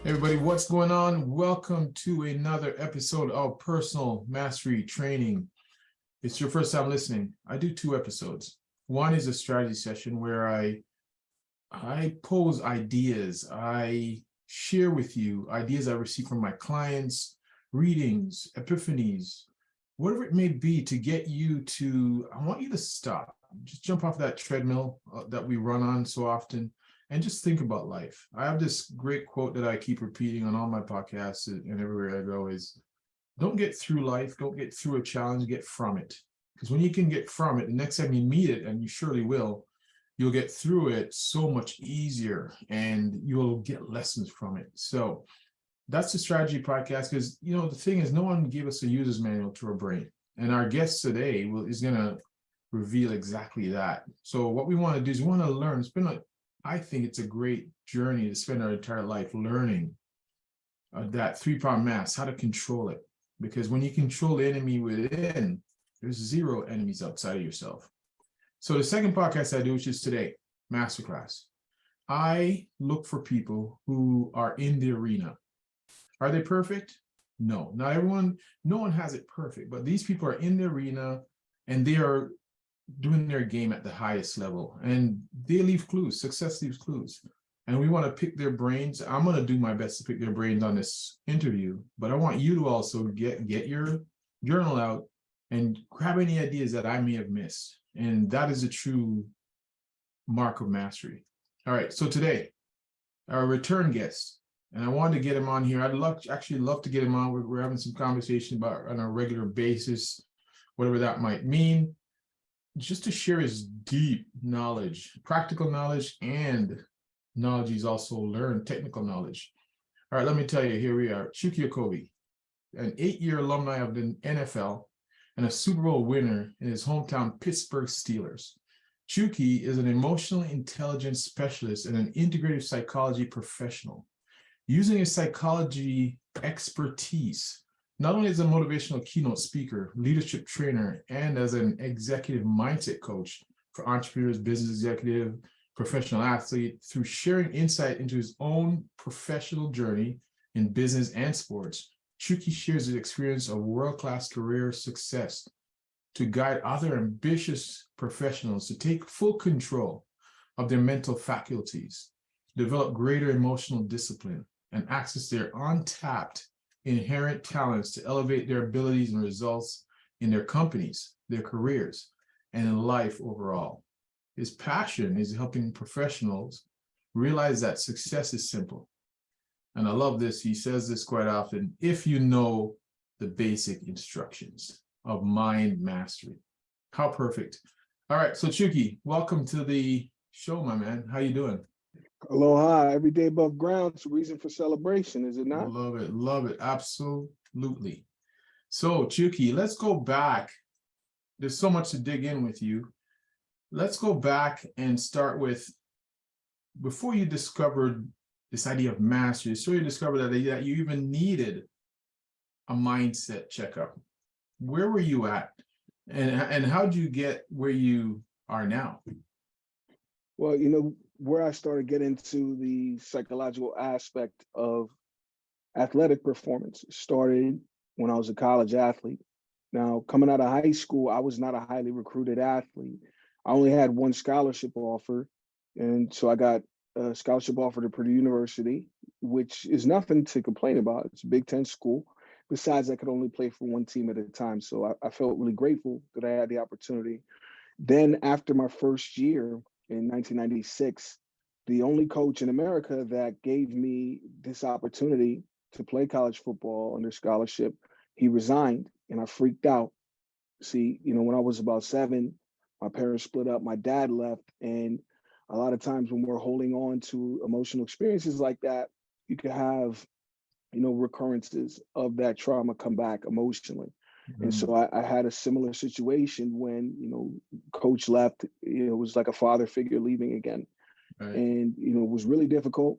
Everybody, what's going on? Welcome to another episode of Personal Mastery Training. It's your first time listening. I do two episodes. One is a strategy session where I pose ideas. I share with you ideas I receive from my clients, readings, epiphanies, whatever it may be to get you to, I want you to stop. Just jump off that treadmill that we run on so often and just think about life. I have this great quote that I keep repeating on all my podcasts and everywhere I go is, don't get through life, don't get through a challenge, get from it. Because when you can get from it, the next time you meet it, and you surely will, you'll get through it so much easier and you'll get lessons from it. So that's the strategy podcast, because the thing is, no one gave us a user's manual to our brain. And our guest today is going to reveal exactly that. So what we want to do is we want to learn. I think it's a great journey to spend our entire life learning that three-pronged mass, how to control it. Because when you control the enemy within, there's zero enemies outside of yourself. So the second podcast I do, which is today, Masterclass, I look for people who are in the arena. Are they perfect? No, not everyone. No one has it perfect, but these people are in the arena and they are doing their game at the highest level, and they leave clues. Success leaves clues, and we want to pick their brains. I'm going to do my best to pick their brains on this interview, but I want you to also get your journal out and grab any ideas that I may have missed, and that is a true mark of mastery. All right, so today, our return guest, and I wanted to get him on here. I'd love to get him on. We're having some conversation about on a regular basis, whatever that might mean, just to share his deep knowledge, practical knowledge, and knowledge he's also learned, technical knowledge. All right, let me tell you, here we are. Chukky Okobi, an 8-year alumni of the NFL and a Super Bowl winner in his hometown Pittsburgh Steelers. Chukky is an emotional intelligence specialist and an integrative psychology professional. Using his psychology expertise, not only as a motivational keynote speaker, leadership trainer, and as an executive mindset coach for entrepreneurs, business executive, professional athlete, through sharing insight into his own professional journey in business and sports, Chukky shares his experience of world-class career success to guide other ambitious professionals to take full control of their mental faculties, develop greater emotional discipline, and access their untapped inherent talents to elevate their abilities and results in their companies, their careers, and in life overall. His passion is helping professionals realize that success is simple. And I love this. He says this quite often: if you know the basic instructions of mind mastery. How perfect. All right, so Chukky, welcome to the show, my man. How you doing? Aloha, every day above ground. It's a reason for celebration, is it not? Love it, absolutely. So Chukky, let's go back. There's so much to dig in with you. Let's go back and start with, before you discovered this idea of mastery, so you discovered that you even needed a mindset checkup. Where were you at? And how did you get where you are now? Well, where I started getting into the psychological aspect of athletic performance started when I was a college athlete. Now, coming out of high school, I was not a highly recruited athlete. I only had one scholarship offer. And so I got a scholarship offer to Purdue University, which is nothing to complain about. It's a Big Ten school. Besides, I could only play for one team at a time. So I felt really grateful that I had the opportunity. Then after my first year in 1996, the only coach in America that gave me this opportunity to play college football under scholarship, he resigned, and I freaked out. See, when I was about 7, my parents split up, my dad left, and a lot of times when we're holding on to emotional experiences like that, you could have, recurrences of that trauma come back emotionally. And so I had a similar situation when, coach left. It was like a father figure leaving again. Right. And, it was really difficult.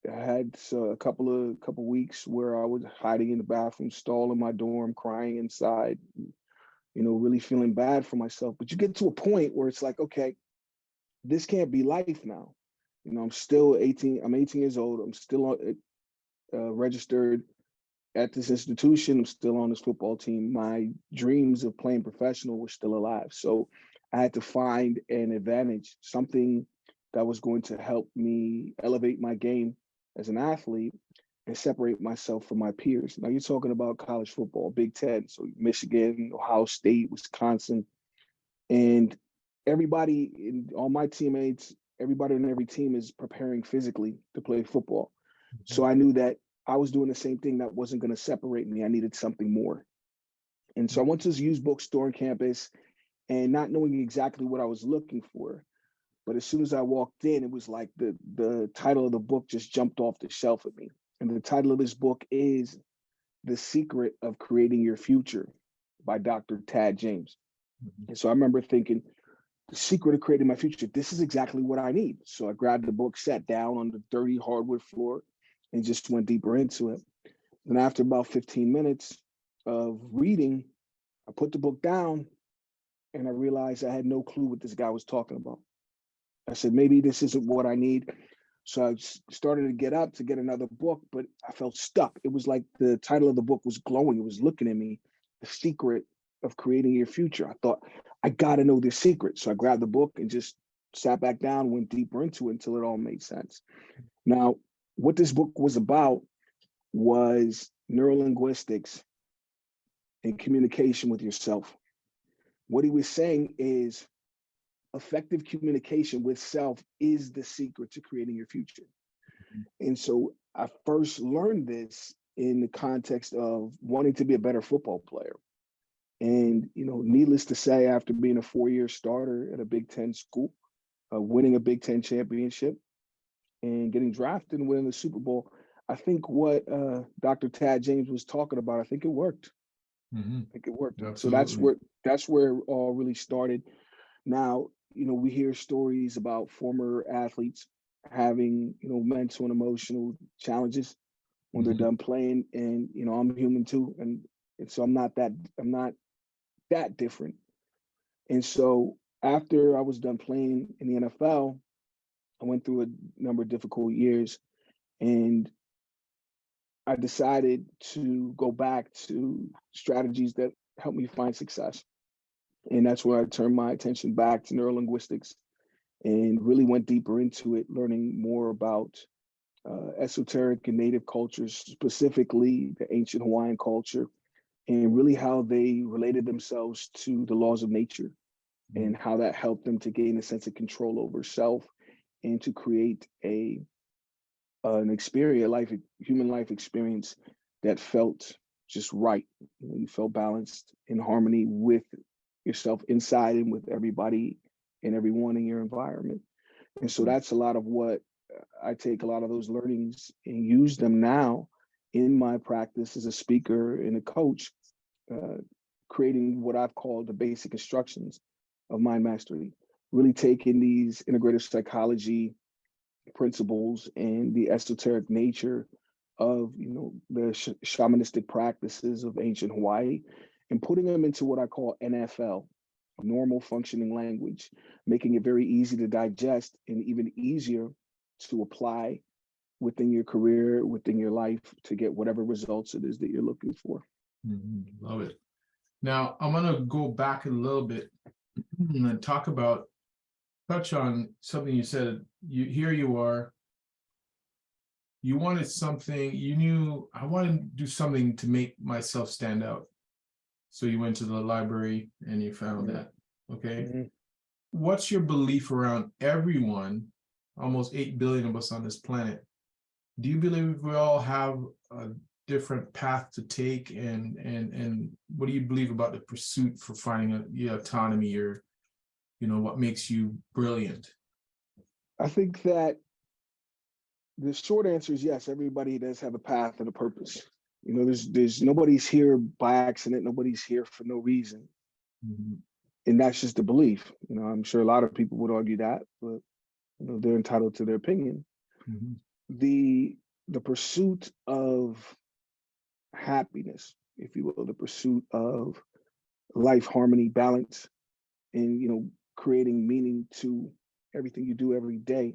I had a couple weeks where I was hiding in the bathroom stall in my dorm, crying inside, really feeling bad for myself. But you get to a point where it's like, okay, this can't be life now. I'm still 18. I'm 18 years old. I'm still registered at this institution. I'm still on this football team. My dreams of playing professional were still alive. So I had to find an advantage, something that was going to help me elevate my game as an athlete and separate myself from my peers. Now you're talking about college football, Big Ten, so Michigan, Ohio State, Wisconsin, and everybody, all my teammates, everybody on every team is preparing physically to play football. So I knew that I was doing the same thing that wasn't going to separate me. I needed something more. And so I went to this used bookstore on campus and not knowing exactly what I was looking for. But as soon as I walked in, it was like the title of the book just jumped off the shelf at me. And the title of this book is The Secret of Creating Your Future by Dr. Tad James. And so I remember thinking, the secret of creating my future, this is exactly what I need. So I grabbed the book, sat down on the dirty hardwood floor, and just went deeper into it. And after about 15 minutes of reading, I put the book down and I realized I had no clue what this guy was talking about. I said, maybe this isn't what I need. So I started to get up to get another book, but I felt stuck. It was like the title of the book was glowing. It was looking at me, The Secret of Creating Your Future. I thought, I got to know this secret. So I grabbed the book and just sat back down, went deeper into it until it all made sense. Now, what this book was about was neurolinguistics and communication with yourself. What he was saying is effective communication with self is the secret to creating your future. And so I first learned this in the context of wanting to be a better football player. And, needless to say, after being a 4-year starter at a Big Ten school, winning a Big Ten championship and getting drafted and winning the Super Bowl, I think what Dr. Tad James was talking about, I think it worked. I think it worked. Absolutely. So that's where it all really started. Now, we hear stories about former athletes having, mental and emotional challenges when they're done playing. And, I'm human too. And so I'm not that different. And so after I was done playing in the NFL, I went through a number of difficult years and I decided to go back to strategies that help me find success. And that's where I turned my attention back to neurolinguistics and really went deeper into it, learning more about esoteric and native cultures, specifically the ancient Hawaiian culture, and really how they related themselves to the laws of nature and how that helped them to gain a sense of control over self and to create an experience, human life experience that felt just right. You felt balanced, in harmony with yourself inside and with everybody and everyone in your environment. And so that's a lot of what I take a lot of those learnings and use them now in my practice as a speaker and a coach, creating what I've called the basic instructions of mind mastery, really taking these integrative psychology principles and the esoteric nature of the shamanistic practices of ancient Hawaii and putting them into what I call NFL, normal functioning language, making it very easy to digest and even easier to apply within your career, within your life, to get whatever results it is that you're looking for. Love it. Now I'm going to go back a little bit and touch on something you said. Here you are. You wanted something, you knew, I want to do something to make myself stand out. So you went to the library and you found that. Okay. What's your belief around everyone, almost 8 billion of us on this planet? Do you believe we all have a different path to take? And what do you believe about the pursuit for finding your autonomy, or, what makes you brilliant? I think that the short answer is yes, everybody does have a path and a purpose. There's nobody's here by accident, nobody's here for no reason. And that's just a belief. I'm sure a lot of people would argue that, but they're entitled to their opinion. The pursuit of happiness, if you will, the pursuit of life, harmony, balance, and creating meaning to everything you do every day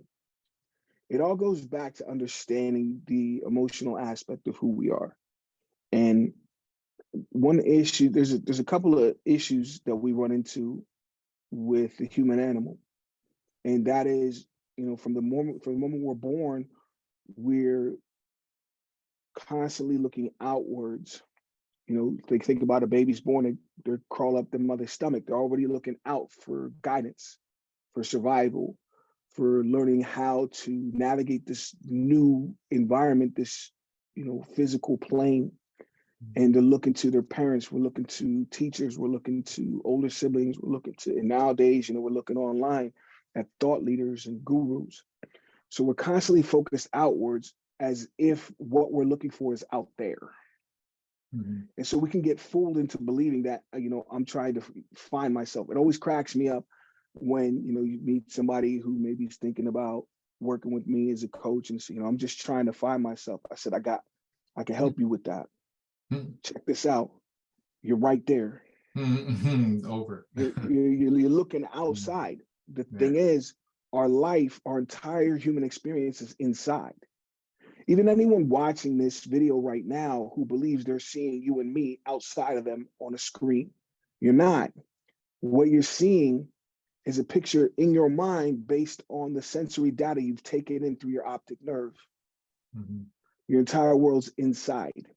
it all goes back to understanding the emotional aspect of who we are. And one issue, there's a couple of issues that we run into with the human animal, and that is, from the moment we're born, we're constantly looking outwards. Think about a baby's born, they crawl up the mother's stomach. They're already looking out for guidance, for survival, for learning how to navigate this new environment, this, physical plane. And they're looking to their parents, we're looking to teachers, we're looking to older siblings, and nowadays, we're looking online at thought leaders and gurus. So we're constantly focused outwards as if what we're looking for is out there. Mhm. And so we can get fooled into believing that, I'm trying to find myself. It always cracks me up when, you meet somebody who maybe is thinking about working with me as a coach and say, I'm just trying to find myself. I said, I can help you with that. Mhm. Check this out. You're right there. Mhm. Over. You're looking outside. The Yeah. thing is, our life, our entire human experience is inside. Even anyone watching this video right now who believes they're seeing you and me outside of them on a screen, you're not. What you're seeing is a picture in your mind based on the sensory data you've taken in through your optic nerve. Mhm. Your entire world's inside.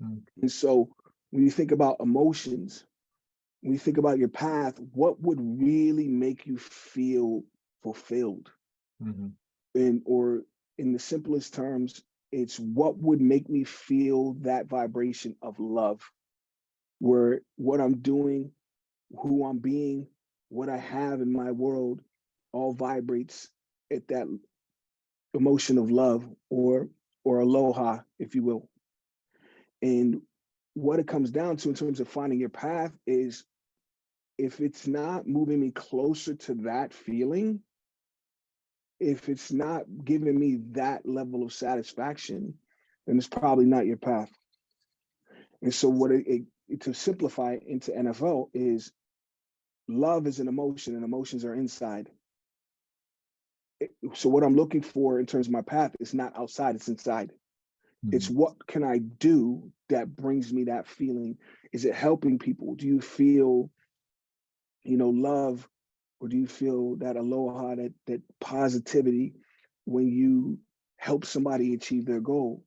Mhm. And so when you think about emotions, when you think about your path, what would really make you feel fulfilled? Mhm. Or in the simplest terms, it's what would make me feel that vibration of love, where what I'm doing, who I'm being, what I have in my world all vibrates at that emotion of love, or aloha, if you will. And what it comes down to in terms of finding your path is, if it's not moving me closer to that feeling, if it's not giving me that level of satisfaction, then it's probably not your path. And so to simplify it into NFL is, love is an emotion and emotions are inside. So what I'm looking for in terms of my path is not outside, it's inside. It's Mhm. what can I do that brings me that feeling? Is it helping people? Do you feel, love, or do you feel that aloha, that positivity when you help somebody achieve their goal?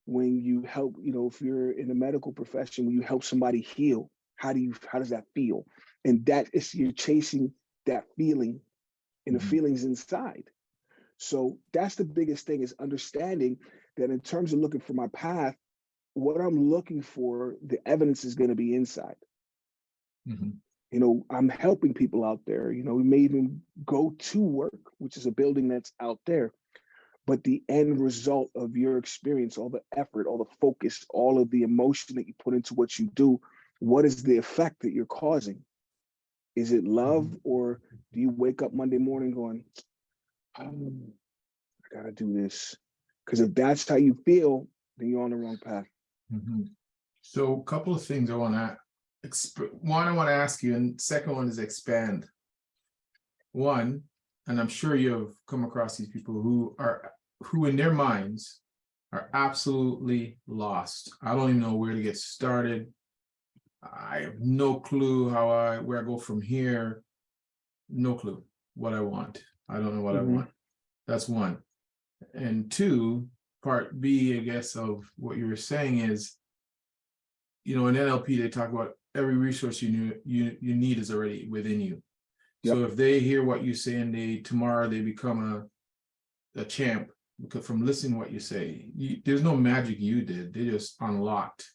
When you help, if you're in the medical profession, when you help somebody heal, how does that feel? And that is, you're chasing that feeling, and the Mhm. feelings inside. So that's the biggest thing, is understanding that in terms of looking for my path, what I'm looking for, the evidence is going to be inside. Mhm. I'm helping people out there. We may even go to work, which is a building that's out there. But the end result of your experience, all the effort, all the focus, all of the emotion that you put into what you do, what is the effect that you're causing? Is it love, Mhm. or do you wake up Monday morning going, oh, I gotta do this? Because if that's how you feel, then you're on the wrong path. Mhm. So, a couple of things I want to one, I want to ask you, and second one is expand. One, and I'm sure you've come across these people who in their minds are absolutely lost. I don't even know where to get started. I have no clue where I go from here. No clue what I want. I don't know what I Mm-hmm. want. That's one. And two, part B, I guess, of what you were saying is, in NLP, they talk about every resource you need is already within you. Yep. So if they hear what you say and tomorrow they become a champ from listening to what you say, there's no magic you did. They just unlocked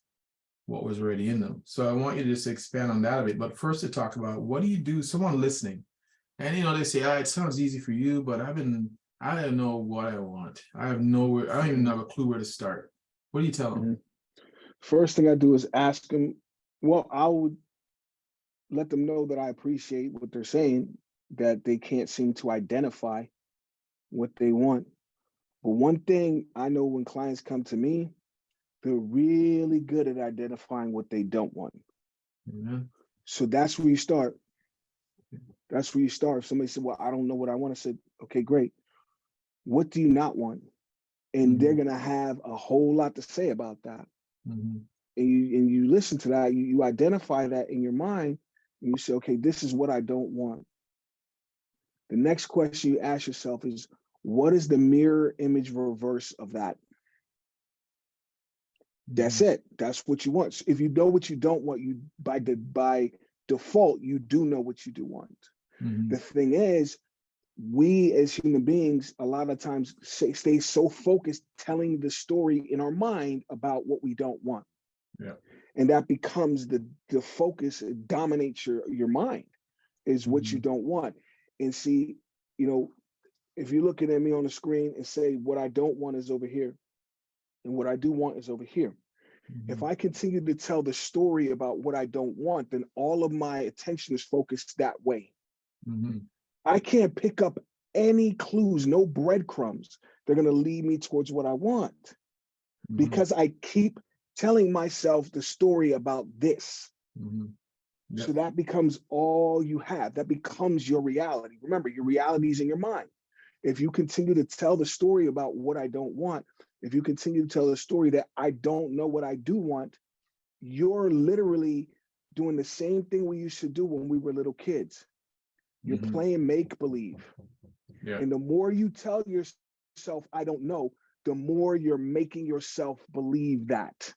what was already in them. So I want you to just expand on that a bit. But first to talk about, what do you do? Someone listening, and they say, it sounds easy for you, but I don't know what I want. I don't even have a clue where to start. What do you tell them? Mm-hmm. First thing I do is ask them. Well, I would let them know that I appreciate what they're saying, that they can't seem to identify what they want. But one thing I know, when clients come to me, they're really good at identifying what they don't want. Yeah. So that's where you start. That's where you start. If somebody said, well, I don't know what I want, I said, okay, great. what do you not want? And they're gonna have a whole lot to say about that. Mhm. And you listen to that, you identify that in your mind, and you say, okay, this is what I don't want. The next question you ask yourself is, what is the mirror image reverse of that? That's it. That's what you want. So if you know what you don't want, you by default, you do know what you do want. Mhm. The thing is, we as human beings, a lot of times stay so focused telling the story in our mind about what we don't want. Yeah. And that becomes the focus, it dominates your mind, is what you don't want. And see, you know, if you're looking at me on the screen and say, what I don't want is over here, and what I do want is over here. If I continue to tell the story about what I don't want, then all of my attention is focused that way. Mhm. I can't pick up any clues, no breadcrumbs. They're going to lead me towards what I want because I keep telling myself the story about this. Yep. So that becomes all you have. That becomes your reality. Remember, your reality is in your mind. If you continue to tell the story about what I don't want, if you continue to tell the story that I don't know what I do want, you're literally doing the same thing we used to do when we were little kids. You're playing make-believe. Yeah. And the more you tell yourself, I don't know, the more you're making yourself believe that.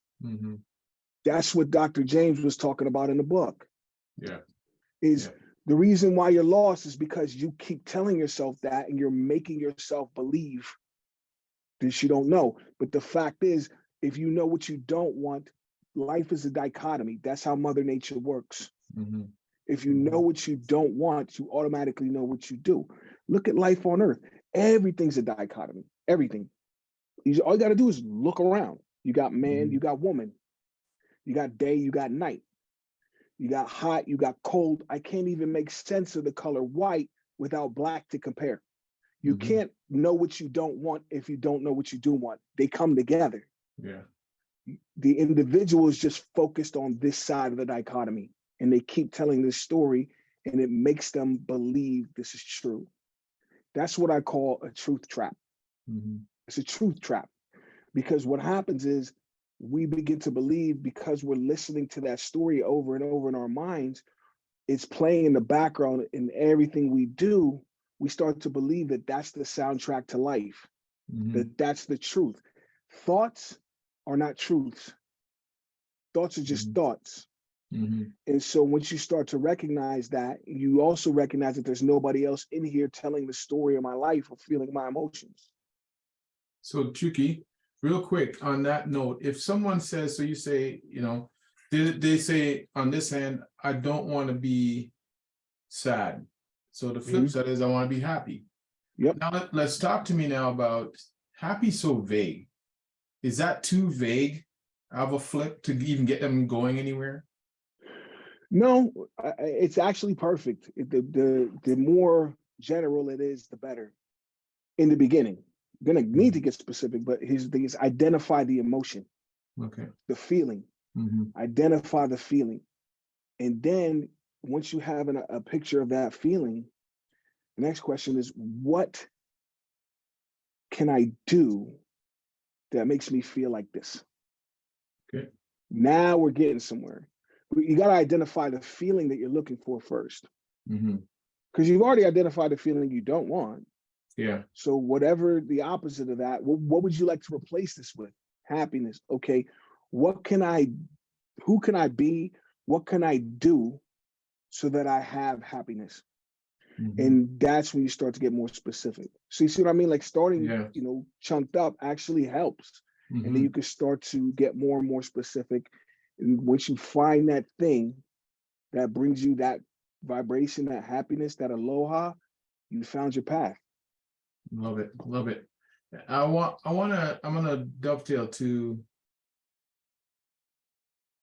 That's what Dr. James was talking about in the book. Yeah. Is the reason why you're lost is because you keep telling yourself that and you're making yourself believe that you don't know. But the fact is, if you know what you don't want, life is a dichotomy. That's how Mother Nature works. If you know what you don't want, you automatically know what you do. Look at life on Earth. Everything's a dichotomy. Everything. All you got to do is look around. You got man, you got woman. You got day, you got night. You got hot, you got cold. I can't even make sense of the color white without black to compare. You can't know what you don't want if you don't know what you do want. They come together. Yeah. The individual is just focused on this side of the dichotomy, and they keep telling this story, and it makes them believe this is true. That's what I call a truth trap. It's a truth trap, because what happens is we begin to believe, because we're listening to that story over and over in our minds, it's playing in the background in everything we do. We start to believe that that's the soundtrack to life, that that's the truth. Thoughts are not truths. Thoughts are just thoughts. And so once you start to recognize that, you also recognize that there's nobody else in here telling the story of my life or feeling my emotions. So Chukky, real quick on that note, if someone says, so you say, you know, they say on this hand, I don't want to be sad. So the flip side is I want to be happy. Yep. Now let's talk to me now about happy so vague. Is that too vague of a flip to even get them going anywhere? No, it's actually perfect. The more general it is, the better. In the beginning, you're gonna need to get specific, but here's the thing: is identify the emotion, the feeling, identify the feeling, and then once you have a picture of that feeling, the next question is, what can I do that makes me feel like this? Okay. Now we're getting somewhere. You got to identify the feeling that you're looking for first, because you've already identified the feeling you don't want. Yeah. So whatever the opposite of that, what would you like to replace this with? Happiness. Okay. Who can I be? What can I do so that I have happiness? And that's when you start to get more specific. So you see what I mean? Like starting, you know, chunked up actually helps. And then you can start to get more and more specific. And once you find that thing that brings you that vibration, that happiness, that aloha, you found your path. Love it. Love it. I'm gonna dovetail to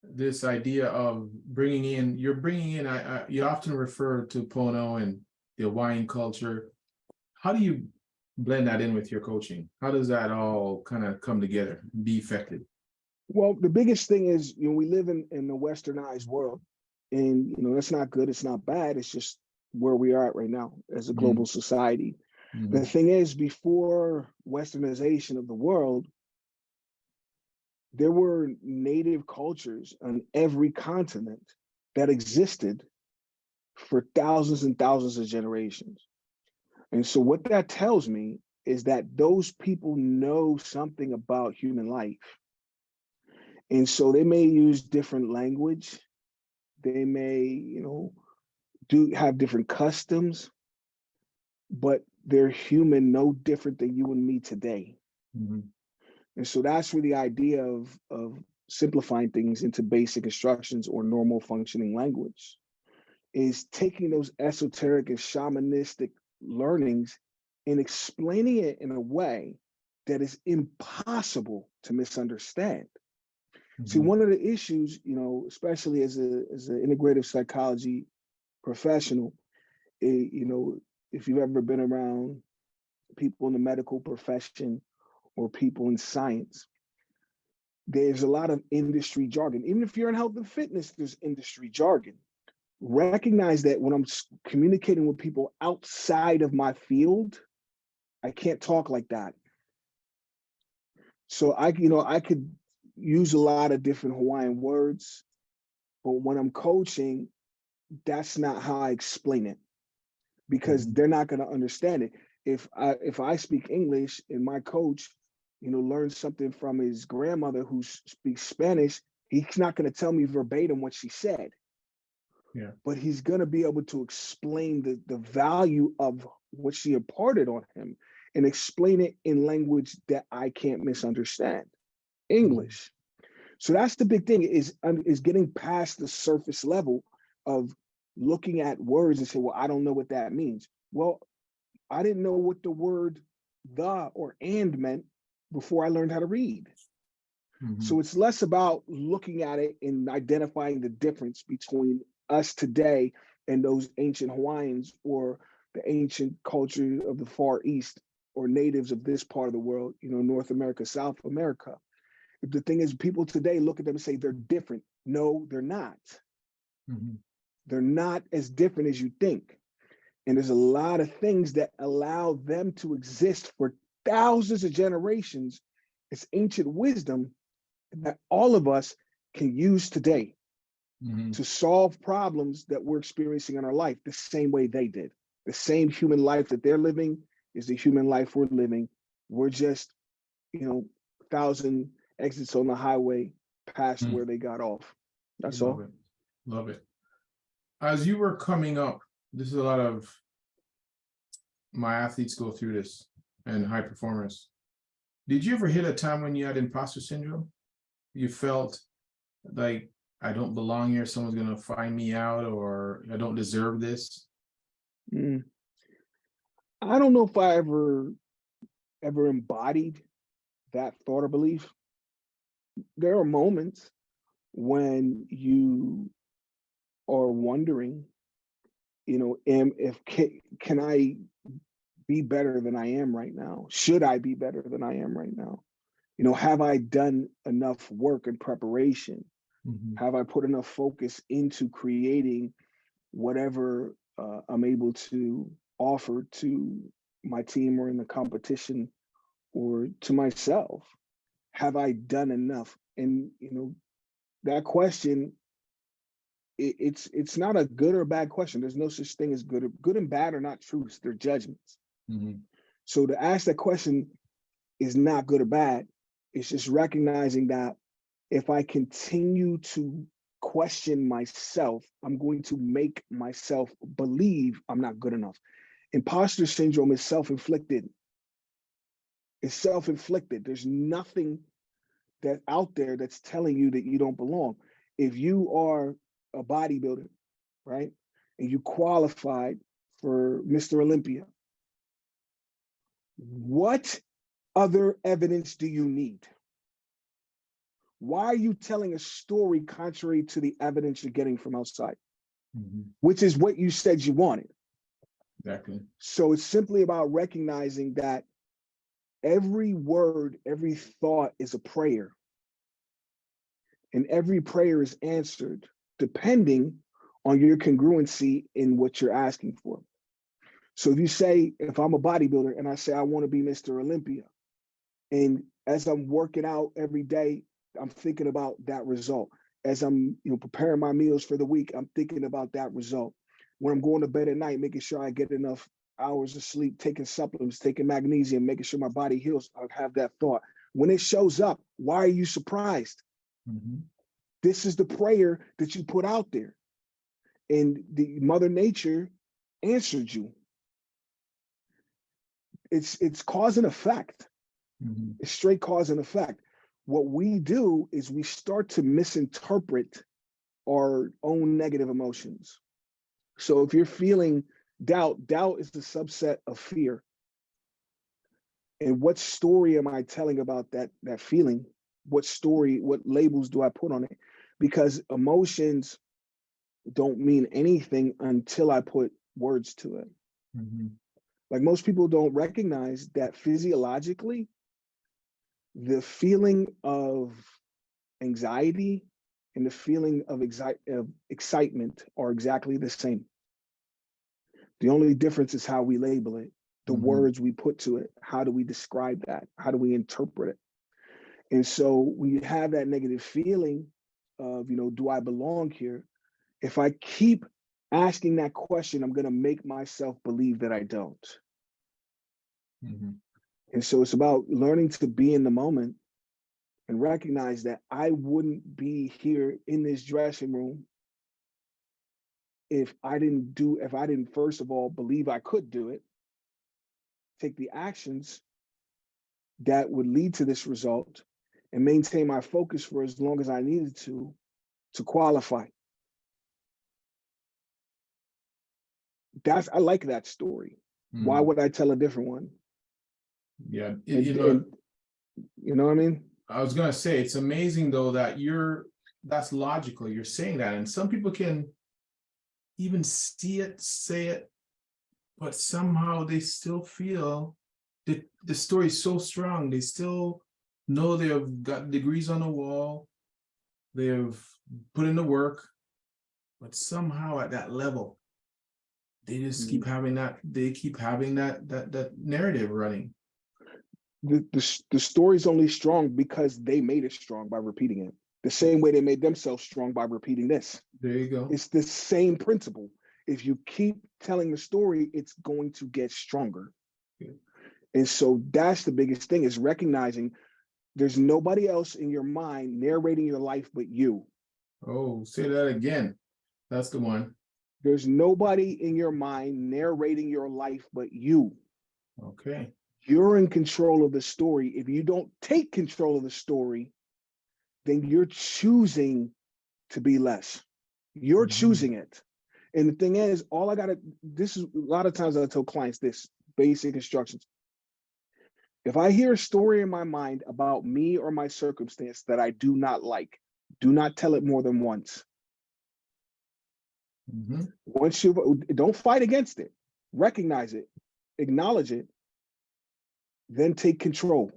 this idea of bringing in, you often refer to Pono and the Hawaiian culture. How do you blend that in with your coaching? How does that all kind of come together and be effective? Well, the biggest thing is, you know, we live in the westernized world, and, you know, that's not good. It's not bad. It's just where we are at right now as a global society. The thing is, before westernization of the world, there were native cultures on every continent that existed for thousands and thousands of generations. And so what that tells me is that those people know something about human life. And so they may use different language. They may, have different customs, but they're human, no different than you and me today. And so that's where the idea of simplifying things into basic instructions or normal functioning language is taking those esoteric and shamanistic learnings and explaining it in a way that is impossible to misunderstand. See, one of the issues, especially as an integrative psychology professional, if you've ever been around people in the medical profession or people in science, there's a lot of industry jargon. Even if you're in health and fitness, there's industry jargon. Recognize that when I'm communicating with people outside of my field, I can't talk like that. So I could use a lot of different Hawaiian words, but when I'm coaching, that's not how I explain it, because they're not going to understand it. If I speak English and my coach, learns something from his grandmother who speaks Spanish, he's not going to tell me verbatim what she said. Yeah. But he's going to be able to explain the value of what she imparted on him and explain it in language that I can't misunderstand, English. So that's the big thing, is getting past the surface level of looking at words and say, well, I don't know what that means. Well, I didn't know what the word the or and meant before I learned how to read. So it's less about looking at it and identifying the difference between us today and those ancient Hawaiians or the ancient culture of the Far East or natives of this part of the world, North America, South America. The thing is, people today look at them and say they're different. No, they're not. They're not as different as you think. And there's a lot of things that allow them to exist for thousands of generations. It's ancient wisdom that all of us can use today to solve problems that we're experiencing in our life the same way they did. The same human life that they're living is the human life we're living. We're just, 1,000 exits on the highway past where they got off. That's all. Love it. As you were coming up, this is a lot of my athletes go through this, and high performers. Did you ever hit a time when you had imposter syndrome? You felt like, I don't belong here, someone's going to find me out, or I don't deserve this? I don't know if I ever embodied that thought or belief. There are moments when you are wondering, can I be better than I am right now? Should I be better than I am right now? Have I done enough work and preparation? Have I put enough focus into creating whatever I'm able to offer to my team or in the competition or to myself? Have I done enough? And that question, it's not a good or bad question. There's no such thing as good and bad are not truths, they're judgments. So to ask that question is not good or bad. It's just recognizing that if I continue to question myself, I'm going to make myself believe I'm not good enough. Imposter syndrome is self-inflicted. It's self-inflicted. There's nothing that out there that's telling you that you don't belong. If you are a bodybuilder, right, and you qualified for Mr. Olympia, what other evidence do you need? Why are you telling a story contrary to the evidence you're getting from outside? Which is what you said you wanted. Exactly. So it's simply about recognizing that every word, every thought is a prayer. And every prayer is answered depending on your congruency in what you're asking for. So if you say, if I'm a bodybuilder and I say I want to be Mr. Olympia, and as I'm working out every day, I'm thinking about that result. As I'm, preparing my meals for the week, I'm thinking about that result. When I'm going to bed at night, making sure I get enough hours of sleep, taking supplements, taking magnesium, making sure my body heals, I have that thought. When it shows up, why are you surprised? Mm-hmm. This is the prayer that you put out there. And the Mother Nature answered you. It's cause and effect. Mm-hmm. It's straight cause and effect. What we do is we start to misinterpret our own negative emotions. So if you're feeling doubt, doubt is the subset of fear. And what story am I telling about that feeling? What story, what labels do I put on it? Because emotions don't mean anything until I put words to it. Mm-hmm. Like most people don't recognize that physiologically, the feeling of anxiety and the feeling of excitement are exactly the same. The only difference is how we label it, the Mm-hmm. words we put to it. How do we describe that? How do we interpret it? And so we have that negative feeling of, do I belong here? If I keep asking that question, I'm going to make myself believe that I don't. Mm-hmm. And so it's about learning to be in the moment and recognize that I wouldn't be here in this dressing room if I didn't first of all believe I could do it, take the actions that would lead to this result, and maintain my focus for as long as I needed to qualify. I like that story. Mm-hmm. Why would I tell a different one? Yeah, And you know what I mean? I was gonna say it's amazing though that that's logical. You're saying that, and some people can even see it, say it, but somehow they still feel that the story is so strong. They still know they've got degrees on the wall, they've put in the work, but somehow at that level, they just keep having that. They keep having that narrative running. The story's only strong because they made it strong by repeating it. The same way they made themselves strong by repeating this. There you go. It's the same principle. If you keep telling the story, it's going to get stronger. Yeah. And so that's the biggest thing, is recognizing there's nobody else in your mind narrating your life but you. Oh, say that again. That's the one. There's nobody in your mind narrating your life but you. Okay. You're in control of the story. If you don't take control of the story, then you're choosing to be less. You're choosing it. And the thing is, this is a lot of times I tell clients this basic instructions. If I hear a story in my mind about me or my circumstance that I do not like, do not tell it more than once. Mm-hmm. Once you don't fight against it, recognize it, acknowledge it, then take control.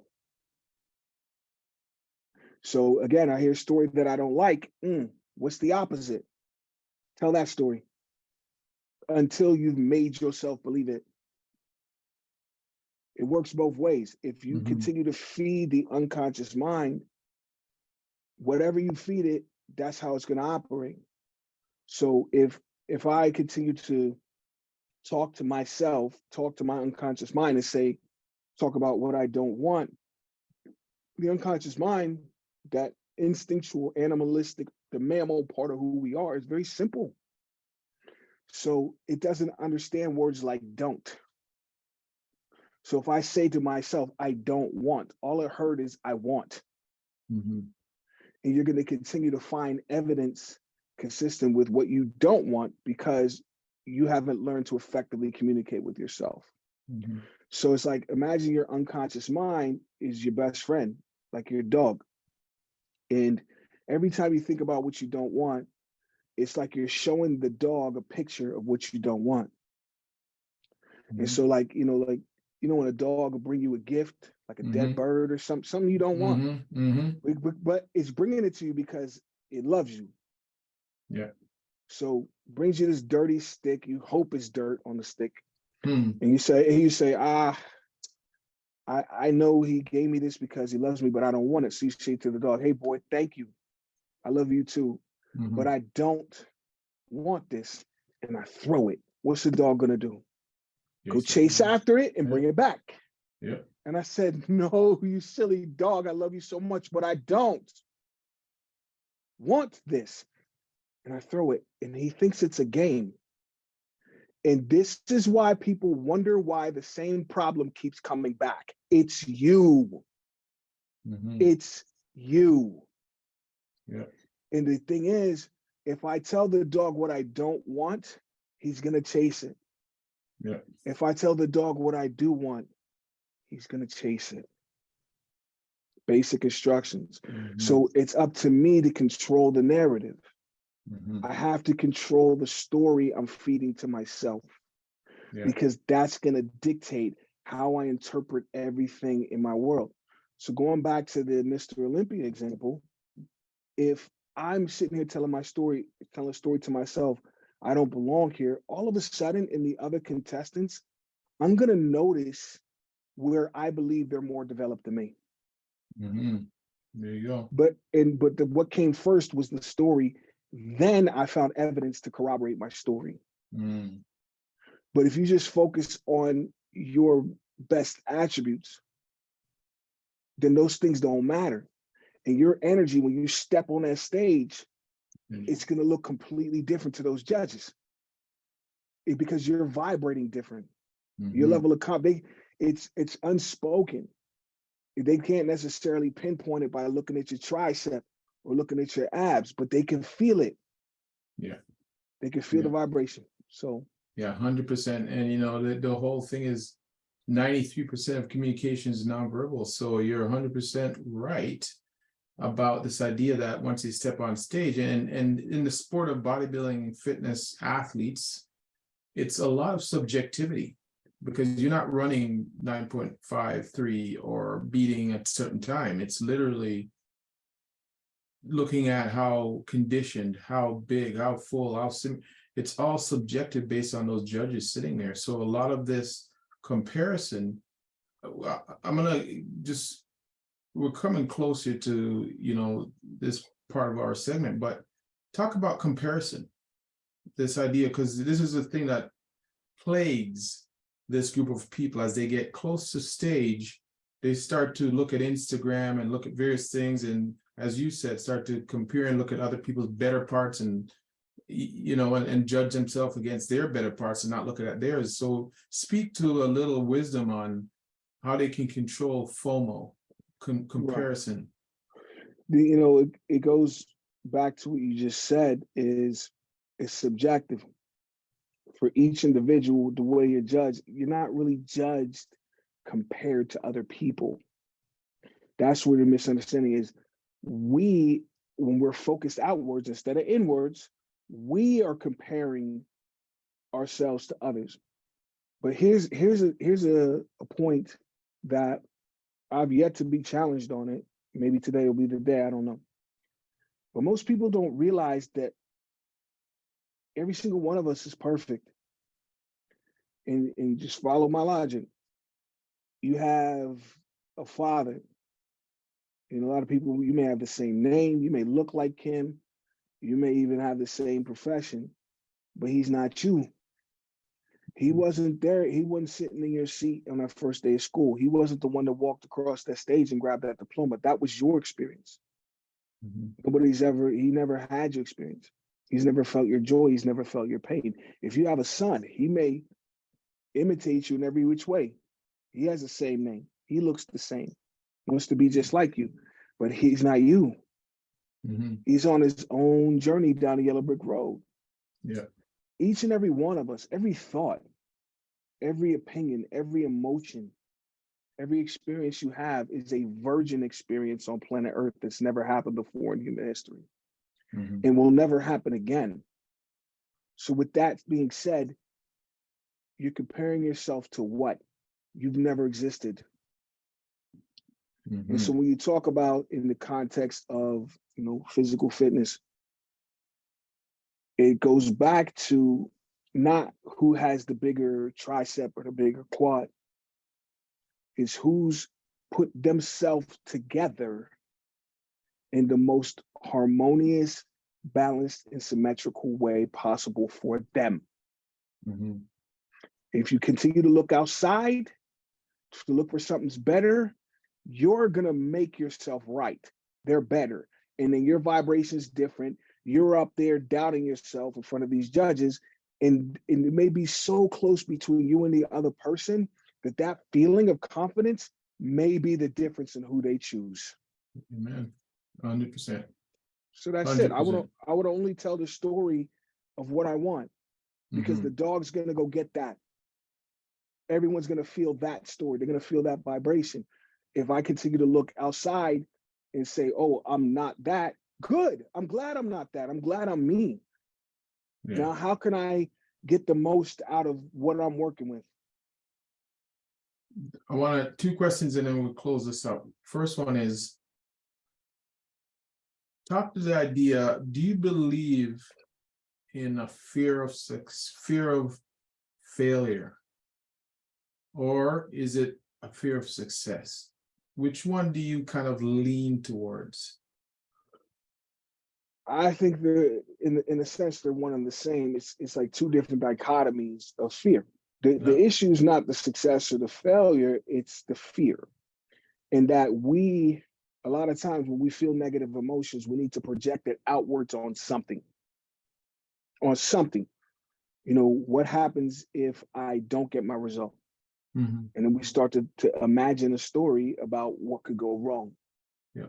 So again, I hear a story that I don't like. What's the opposite? Tell that story until you've made yourself believe it. It works both ways. If you continue to feed the unconscious mind, whatever you feed it, that's how it's going to operate. So if I continue to talk to myself, talk to my unconscious mind and talk about what I don't want, the unconscious mind, that instinctual, animalistic, the mammal part of who we are, is very simple. So it doesn't understand words like don't. So if I say to myself, I don't want, all it heard is I want. And you're going to continue to find evidence consistent with what you don't want because you haven't learned to effectively communicate with yourself. So it's like, imagine your unconscious mind is your best friend, like your dog. And every time you think about what you don't want, it's like you're showing the dog a picture of what you don't want. And so when a dog will bring you a gift, like a dead bird or something you don't want, but it's bringing it to you because it loves you. Yeah. So brings you this dirty stick. You hope it's dirt on the stick. Hmm. And you say, I know he gave me this because he loves me, but I don't want it. So you say to the dog, hey boy, thank you. I love you too, but I don't want this. And I throw it. What's the dog gonna do? Go chase after it and bring it back. Yeah. And I said, no, you silly dog. I love you so much, but I don't want this. And I throw it. And he thinks it's a game. And this is why people wonder why the same problem keeps coming back. It's you. It's you. Yeah. And the thing is, if I tell the dog what I don't want, he's going to chase it. Yeah. If I tell the dog what I do want, he's going to chase it. Basic instructions. So it's up to me to control the narrative. I have to control the story I'm feeding to myself, because that's going to dictate how I interpret everything in my world. So going back to the Mr. Olympia example, if I'm sitting here telling a story to myself, I don't belong here, all of a sudden in the other contestants, I'm going to notice where I believe they're more developed than me. There you go. But what came first was the story. Then I found evidence to corroborate my story. But if you just focus on your best attributes, then those things don't matter. And your energy, when you step on that stage, it's going to look completely different to those judges, because you're vibrating different. Your level of confidence, it's unspoken. They can't necessarily pinpoint it by looking at your tricep or looking at your abs, but they can feel it. Yeah. They can feel the vibration. So yeah, 100%. And you know, the whole thing is 93% of communication is nonverbal. So you're 100% right about this idea that once you step on stage, and in the sport of bodybuilding, fitness, athletes, it's a lot of subjectivity, because you're not running 9.53 or beating at a certain time. It's literally looking at how conditioned, how big, how full, it's all subjective based on those judges sitting there. So a lot of this comparison, I'm gonna just, we're coming closer to, you know, this part of our segment, but talk about comparison, this idea, because this is a thing that plagues this group of people. As they get close to stage, they start to look at Instagram and look at various things, and as you said, start to compare and look at other people's better parts, and you know, and judge themselves against their better parts and not looking at theirs. So speak to a little wisdom on how they can control FOMO, comparison. Right. You know, it goes back to what you just said, is it's subjective. For each individual, the way you're judged, you're not really judged compared to other people. That's where the misunderstanding is. When we're focused outwards instead of inwards, we are comparing ourselves to others. But here's a point that I've yet to be challenged on it. Maybe today will be the day, I don't know. But most people don't realize that every single one of us is perfect. And just follow my logic. You have a father, and a lot of people, you may have the same name, you may look like him, you may even have the same profession, but he's not you. He wasn't there. He wasn't sitting in your seat on that first day of school. He wasn't the one that walked across that stage and grabbed that diploma. That was your experience. He never had your experience. He's never felt your joy. He's never felt your pain. If you have a son, he may imitate you in every which way. He has the same name. He looks the same. He wants to be just like you, but he's not you. He's on his own journey down the yellow brick road. Yeah. Each and every one of us, every thought, every opinion, every emotion, every experience you have is a virgin experience on planet Earth that's never happened before in human history, and will never happen again. So with that being said, you're comparing yourself to what? You've never existed. And so when you talk about in the context of, you know, physical fitness, it goes back to not who has the bigger tricep or the bigger quad. It's who's put themselves together in the most harmonious, balanced, and symmetrical way possible for them. Mm-hmm. If you continue to look outside, to look for something's better, you're gonna make yourself right. They're better. And then your vibration's different. You're up there doubting yourself in front of these judges. And it may be so close between you and the other person that that feeling of confidence may be the difference in who they choose. Amen. 100%. So that's it. 100%. I would only tell the story of what I want, because Mm-hmm. the dog's gonna go get that. Everyone's gonna feel that story. They're gonna feel that vibration. If I continue to look outside and say, oh, I'm not that, good. I'm glad I'm not that. I'm glad I'm me. Yeah. Now, how can I get the most out of what I'm working with? I want two questions and then we'll close this up. First one is, talk to the idea, do you believe in a fear of failure? Or is it a fear of success? Which one do you kind of lean towards? I think in a sense they're one and the same. It's like two different dichotomies of fear. The Yeah. issue is not the success or the failure, it's the fear. And that a lot of times when we feel negative emotions, we need to project it outwards on something. On something. You know, what happens if I don't get my result? Mm-hmm. And then we start to imagine a story about what could go wrong. Yeah.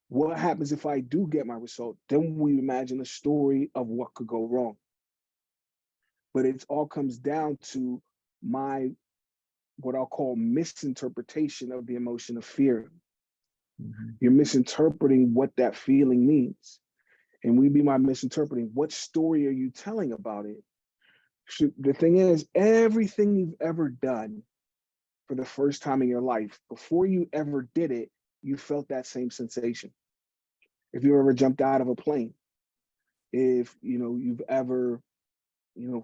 What happens if I do get my result? Then we imagine a story of what could go wrong. But it all comes down to my, what I'll call misinterpretation of the emotion of fear. Mm-hmm. You're misinterpreting what that feeling means. And we be my misinterpreting. What story are you telling about it? The thing is, everything you've ever done for the first time in your life, before you ever did it, you felt that same sensation. If you ever jumped out of a plane, if you've ever,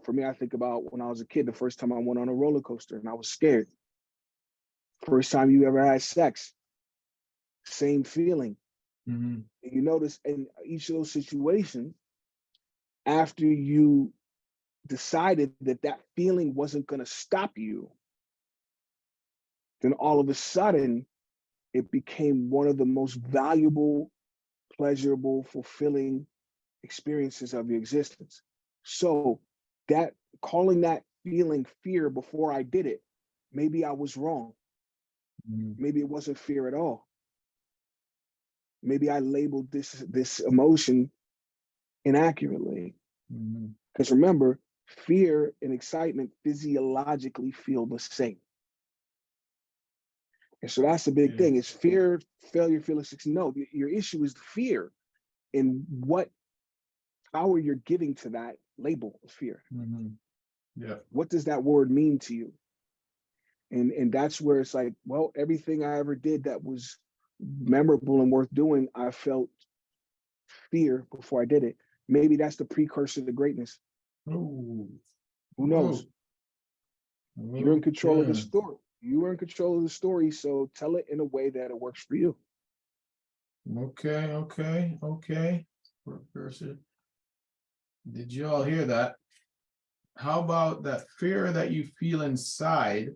for me, I think about when I was a kid, the first time I went on a roller coaster and I was scared. First time you ever had sex, same feeling. Mm-hmm. And you notice in each of those situations, after you decided that that feeling wasn't going to stop you, then all of a sudden it became one of the most valuable, pleasurable, fulfilling experiences of your existence. So that, calling that feeling fear before I did it, maybe I was wrong. Mm-hmm. Maybe it wasn't fear at all. Maybe I labeled this emotion inaccurately. Mm-hmm. Because remember, fear and excitement physiologically feel the same. And so that's the big thing. Is fear, failure, fearless success? No, your issue is the fear and what power you're giving to that label of fear. Mm-hmm. Yeah. What does that word mean to you? And that's where it's like, well, everything I ever did that was memorable and worth doing, I felt fear before I did it. Maybe that's the precursor to greatness. Oh. Who knows? Oh. You're in control of the Okay. story. You are in control of the story, so tell it in a way that it works for you. Okay. Precursor. Did you all hear that? How about that fear that you feel inside?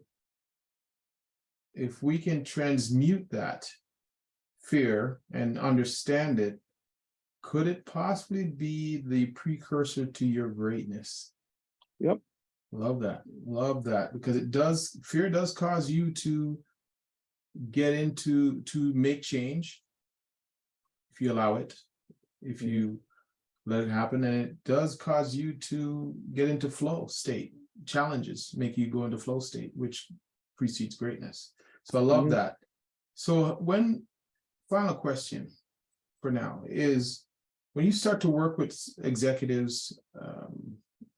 If we can transmute that fear and understand it, could it possibly be the precursor to your greatness? Yep. Love that, because fear does cause you to to make change if you allow it, if you let it happen, and it does cause you to get into flow state. Challenges make you go into flow state, which precedes greatness. So I love that. So final question for now is, when you start to work with executives,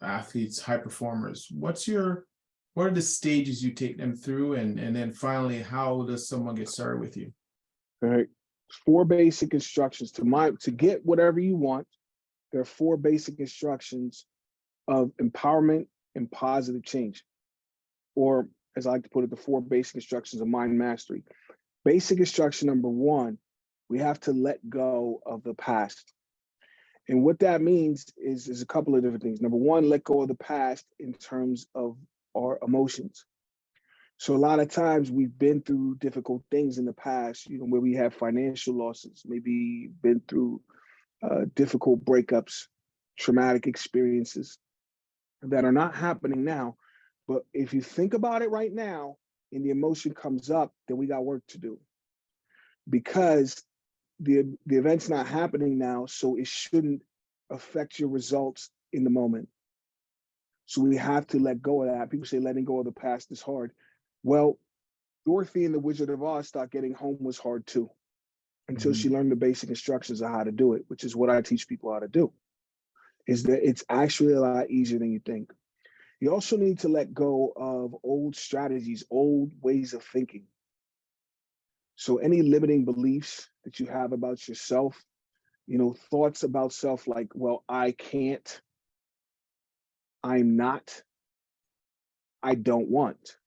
athletes, high performers, what are the stages you take them through, and then finally, how does someone get started with you? All right. 4 basic instructions to get whatever you want. There are 4 basic instructions of empowerment and positive change. Or, as I like to put it, the 4 basic instructions of mind mastery. Basic instruction number 1, we have to let go of the past. And what that means is a couple of different things. Number 1, let go of the past in terms of our emotions. So a lot of times we've been through difficult things in the past, where we have financial losses, maybe been through difficult breakups, traumatic experiences that are not happening now. But if you think about it right now and the emotion comes up, then we got work to do, because the event's not happening now, so it shouldn't affect your results in the moment. So we have to let go of that. People say letting go of the past is hard. Well, Dorothy and the Wizard of Oz thought getting home was hard too, until she learned the basic instructions of how to do it, which is what I teach people how to do, is that it's actually a lot easier than you think. You also need to let go of old strategies, old ways of thinking. So any limiting beliefs that you have about yourself, thoughts about self like, well, I can't, I'm not, I don't want.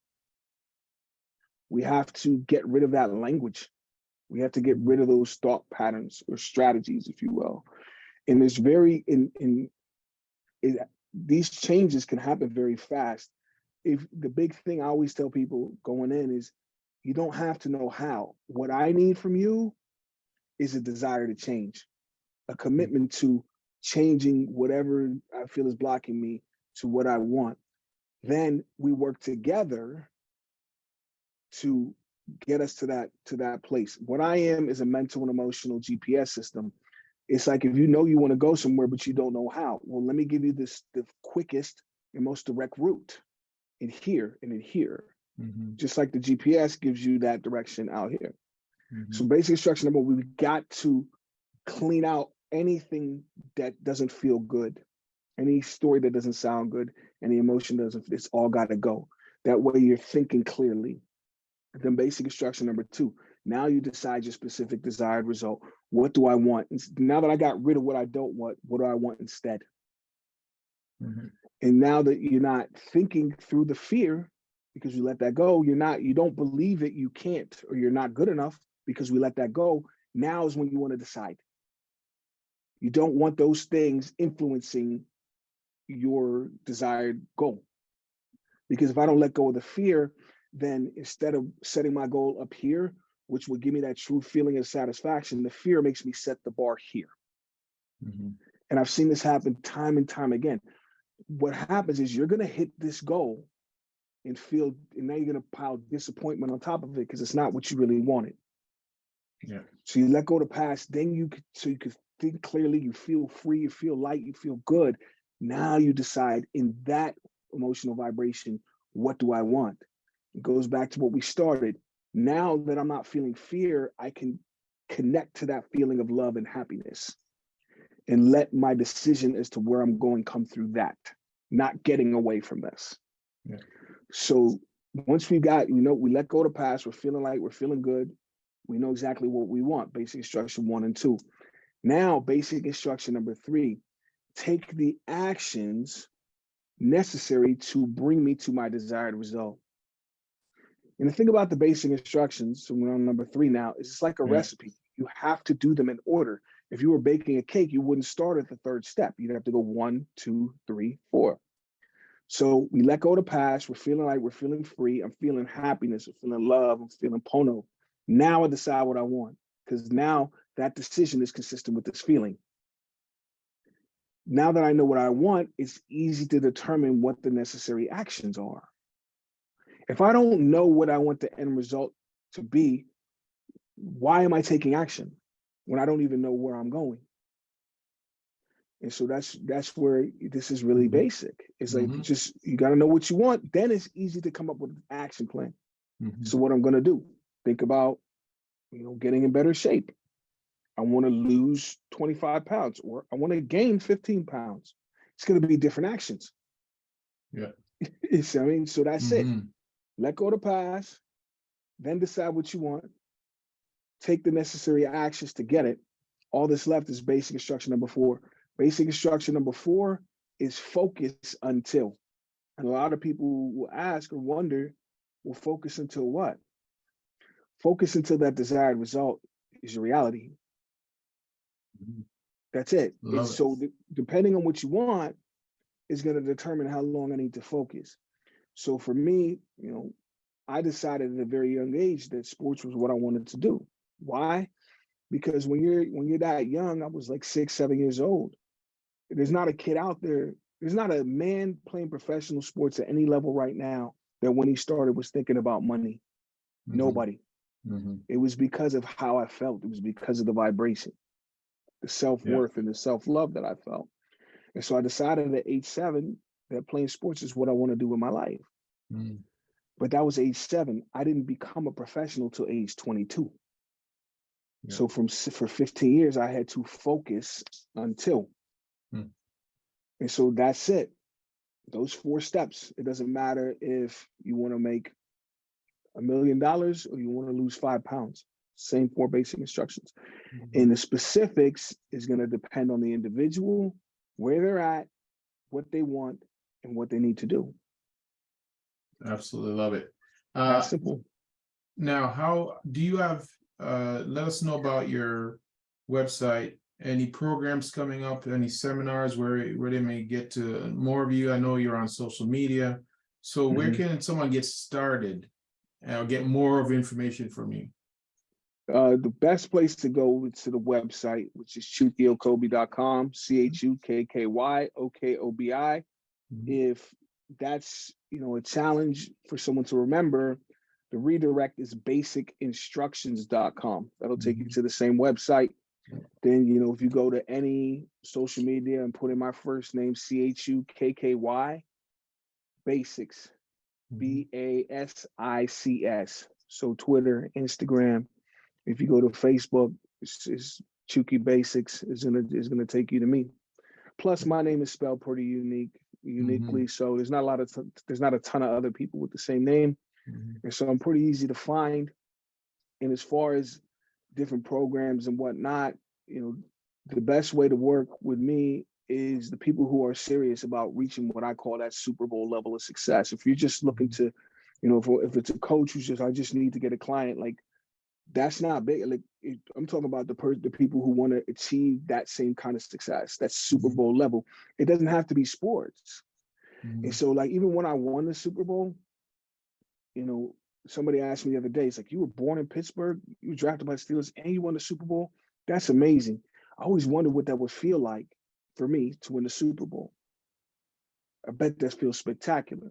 We have to get rid of that language. We have to get rid of those thought patterns or strategies, if you will. And it's these changes can happen very fast. If the big thing I always tell people going in is, you don't have to know how. What I need from you is a desire to change, a commitment to changing whatever I feel is blocking me to what I want. Then we work together to get us to that place. What I am is a mental and emotional GPS system. It's like, if you know you want to go somewhere, but you don't know how. Well, let me give you the quickest and most direct route in here and in here. Just like the GPS gives you that direction out here. So basic instruction number 1, we've got to clean out anything that doesn't feel good, any story that doesn't sound good, any emotion doesn't, it's all got to go. That way you're thinking clearly. Then basic instruction number 2, now you decide your specific desired result. What do I want? Now that I got rid of what I don't want, what do I want instead? And now that you're not thinking through the fear, because you let that go, you don't believe that you can't or you're not good enough, because we let that go. Now is when you want to decide. You don't want those things influencing your desired goal. Because if I don't let go of the fear, then instead of setting my goal up here, which would give me that true feeling of satisfaction, the fear makes me set the bar here. And I've seen this happen time and time again. What happens is you're going to hit this goal and now you're going to pile disappointment on top of it, because it's not what you really wanted. So you let go of the past, then you could think clearly, you feel free, you feel light, you feel good. Now you decide in that emotional vibration, what do I want? It goes back to what we started. Now that I'm not feeling fear, I can connect to that feeling of love and happiness, and let my decision as to where I'm going come through that, not getting away from this. So once we let go of the past, we're feeling light, we're feeling good, we know exactly what we want. Basic instruction 1 and 2. Now, basic instruction number 3, take the actions necessary to bring me to my desired result. And the thing about the basic instructions, so we're on number 3 now, is it's like a recipe. You have to do them in order. If you were baking a cake, you wouldn't start at the 3rd step. You'd have to go 1, 2, 3, 4. So we let go of the past. We're feeling like we're feeling free. I'm feeling happiness. I'm feeling love. I'm feeling pono. Now I decide what I want, because now that decision is consistent with this feeling. Now that I know what I want, it's easy to determine what the necessary actions are. If I don't know what I want the end result to be, why am I taking action when I don't even know where I'm going? And so that's where this is really basic. It's like, you got to know what you want. Then it's easy to come up with an action plan. So what I'm going to do, think about, getting in better shape. I want to lose 25 pounds, or I want to gain 15 pounds. It's going to be different actions. So that's it. Let go of the past, then decide what you want, take the necessary actions to get it. All that's left is basic instruction number 4. Basic instruction number 4 is focus until. And a lot of people will ask or wonder, well, focus until what? Focus until that desired result is your reality. That's it. Love It's it. so depending on what you want is going to determine how long I need to focus. So for me, I decided at a very young age that sports was what I wanted to do. Why? Because when you're that young, I was like 6, 7 years old. There's not a kid out there. There's not a man playing professional sports at any level right now that when he started was thinking about money. Nobody. It was because of how I felt. It was because of the vibration, the self-worth and the self-love that I felt. And so I decided at age 7 that playing sports is what I want to do with my life. But that was age 7. I didn't become a professional till age 22. So for 15 years, I had to focus until. And so that's it. Those 4 steps. It doesn't matter if you want to make $1 million or you want to lose 5 pounds. Same 4 basic instructions. And the specifics is going to depend on the individual, where they're at, what they want, and what they need to do. Absolutely love it. That's simple. Now, how do you have, let us know about your website, any programs coming up, any seminars where they may get to more of you. I know you're on social media. So where can someone get started and get more of information from you? The best place to go is to the website, which is chukkyokobi.com, ChukkYOKOBI. If that's, a challenge for someone to remember, the redirect is basicinstructions.com. That'll take you to the same website. Then, if you go to any social media and put in my first name, ChukkY, basics, BASICS. So Twitter, Instagram. If you go to Facebook, it's Chukky Basics is gonna take you to me. Plus, my name is spelled pretty uniquely. So there's not a ton of other people with the same name, and so I'm pretty easy to find. And as far as different programs and whatnot, the best way to work with me is the people who are serious about reaching what I call that Super Bowl level of success. If you're just looking to, if it's a coach who's I just need to get a client, like that's not big. Like I'm talking about the people who want to achieve that same kind of success, that Super Bowl level. It doesn't have to be sports. And so like, even when I won the Super Bowl, somebody asked me the other day, it's like, you were born in Pittsburgh, you were drafted by the Steelers, and you won the Super Bowl. That's amazing. I always wondered what that would feel like for me to win the Super Bowl. I bet that feels spectacular.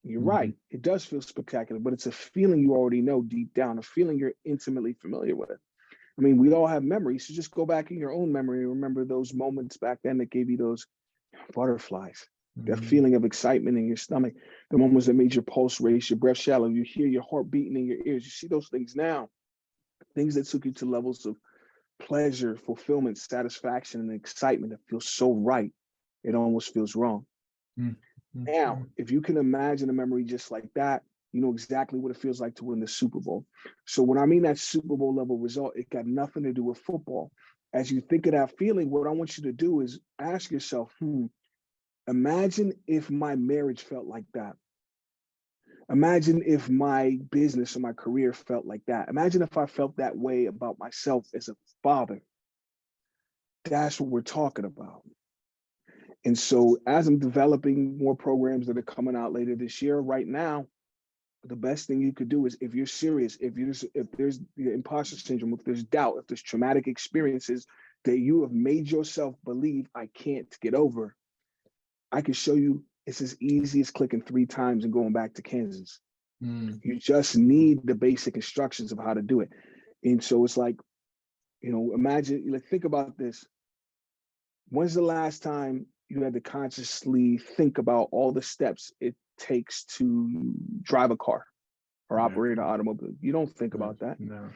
You're right. It does feel spectacular, but it's a feeling you already know deep down, a feeling you're intimately familiar with. I mean, we all have memories, so just go back in your own memory and remember those moments back then that gave you those butterflies, that feeling of excitement in your stomach, the moments that made your pulse race, your breath shallow, you hear your heart beating in your ears. You see those things now, things that took you to levels of pleasure, fulfillment, satisfaction, and excitement that feels so right, it almost feels wrong. Now, if you can imagine a memory just like that, you know exactly what it feels like to win the Super Bowl. So when I mean that Super Bowl level result, it got nothing to do with football. As you think of that feeling, what I want you to do is ask yourself, imagine if my marriage felt like that. Imagine if my business or my career felt like that. Imagine if I felt that way about myself as a father. That's what we're talking about. And so as I'm developing more programs that are coming out later this year, right now, the best thing you could do is, if you're serious, if there's the imposter syndrome, if there's doubt, if there's traumatic experiences that you have made yourself believe I can't get over, I can show you it's as easy as clicking 3 times and going back to Kansas. You just need the basic instructions of how to do it. And so it's like, imagine, like, think about this. When's the last time you had to consciously think about all the steps it takes to drive a car or operate an automobile? You don't think about that. No.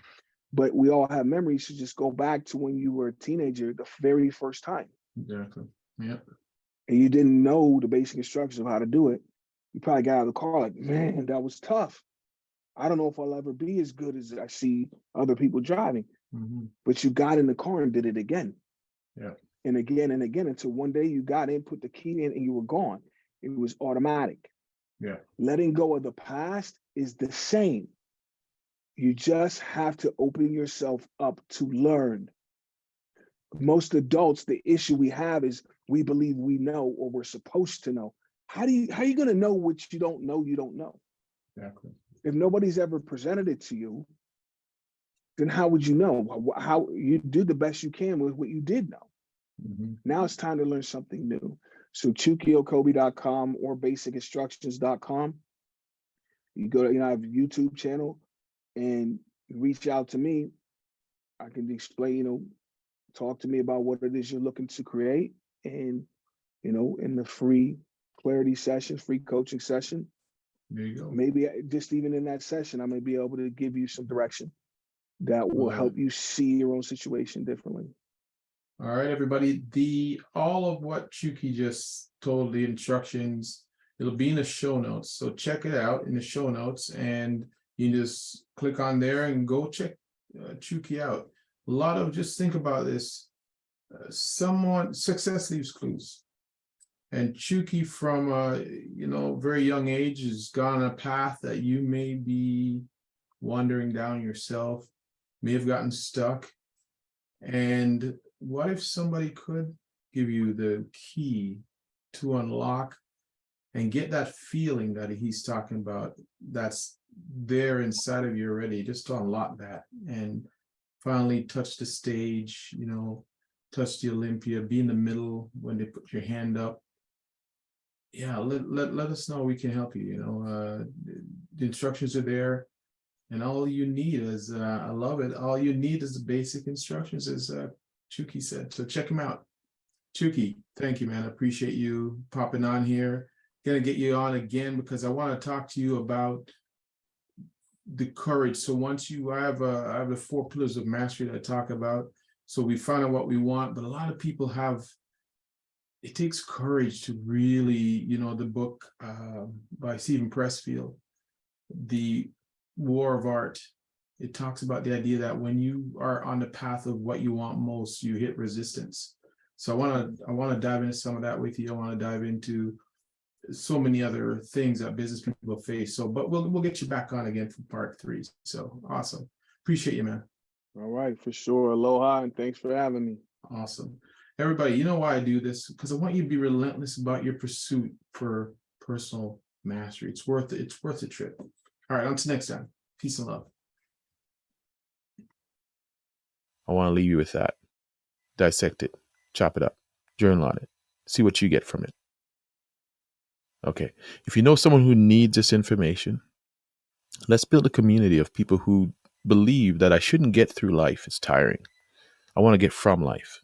But we all have memories. So just go back to when you were a teenager, the very first time. Exactly. Yeah. And you didn't know the basic instructions of how to do it. You probably got out of the car like, man, that was tough. I don't know if I'll ever be as good as I see other people driving. But you got in the car and did it again. Yeah. and again until one day you got in, put the key in, and you were gone. It was automatic. Yeah. Letting go of the past is the same. You just have to open yourself up to learn. Most adults, the issue we have is we believe we know or we're supposed to know. How are you going to know what you don't know? You don't know. Exactly. If nobody's ever presented it to you, then how would you know? How you do the best you can with what you did know. Mm-hmm. Now it's time to learn something new. So ChukkyOkobi.com or basicinstructions.com. You go to, I have a YouTube channel, and reach out to me. I can explain, talk to me about what it is you're looking to create. And, in the free clarity session, free coaching session, There you go. maybe just even in that session, I may be able to give you some direction that will help you see your own situation differently. All right, everybody. All of what Chukky just told, the instructions, it'll be in the show notes. So check it out in the show notes, and you just click on there and go check Chukky out. Just think about this. Success leaves clues. And Chukky from very young age has gone on a path that you may be wandering down yourself, may have gotten stuck. And what if somebody could give you the key to unlock and get that feeling that he's talking about that's there inside of you already, just to unlock that and finally touch the stage, touch the Olympia, be in the middle when they put your hand up. Yeah, let us know. We can help you. The instructions are there, and all you need is I love it. All you need is the basic instructions, as Chukky said. So check him out. Chukky, thank you, man. I appreciate you popping on here. Gonna get you on again because I want to talk to you about the courage. So once I have the 4 pillars of mastery that I talk about. So we find out what we want, but a lot of people it takes courage to really, the book by Stephen Pressfield, The War of Art. It talks about the idea that when you are on the path of what you want most, you hit resistance. So I want to dive into some of that with you. I want to dive into so many other things that business people face. So, but we'll get you back on again for part 3. So awesome. Appreciate you, man. All right, for sure. Aloha, and thanks for having me. Awesome. Everybody, you know why I do this? Because I want you to be relentless about your pursuit for personal mastery. It's worth it. It's worth the trip. All right, on to next time. Peace and love. I want to leave you with that. Dissect it, chop it up, journal on it, see what you get from it. Okay, if you know someone who needs this information, let's build a community of people who believe that I shouldn't get through life. It's tiring. I want to get from life.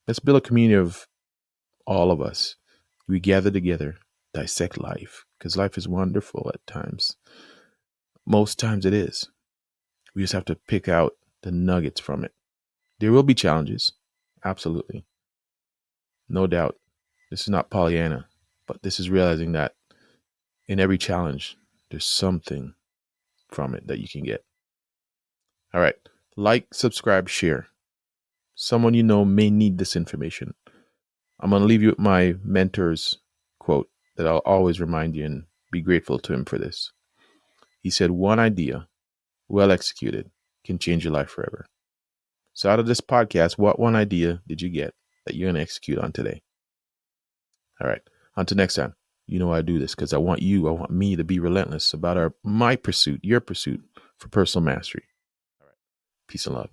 Let's build a community of all of us. We gather together, dissect life, because life is wonderful at times. Most times it is. We just have to pick out the nuggets from it. There will be challenges. Absolutely. No doubt. This is not Pollyanna, but this is realizing that in every challenge, there's something from it that you can get. All right. Like, subscribe, share. Someone you know may need this information. I'm going to leave you with my mentor's quote that I'll always remind you and be grateful to him for this. He said, "One idea, well executed, can change your life forever." So out of this podcast, what one idea did you get that you're going to execute on today? All right. Until next time, you know I do this because I want me to be relentless about my pursuit, your pursuit for personal mastery. All right. Peace and love.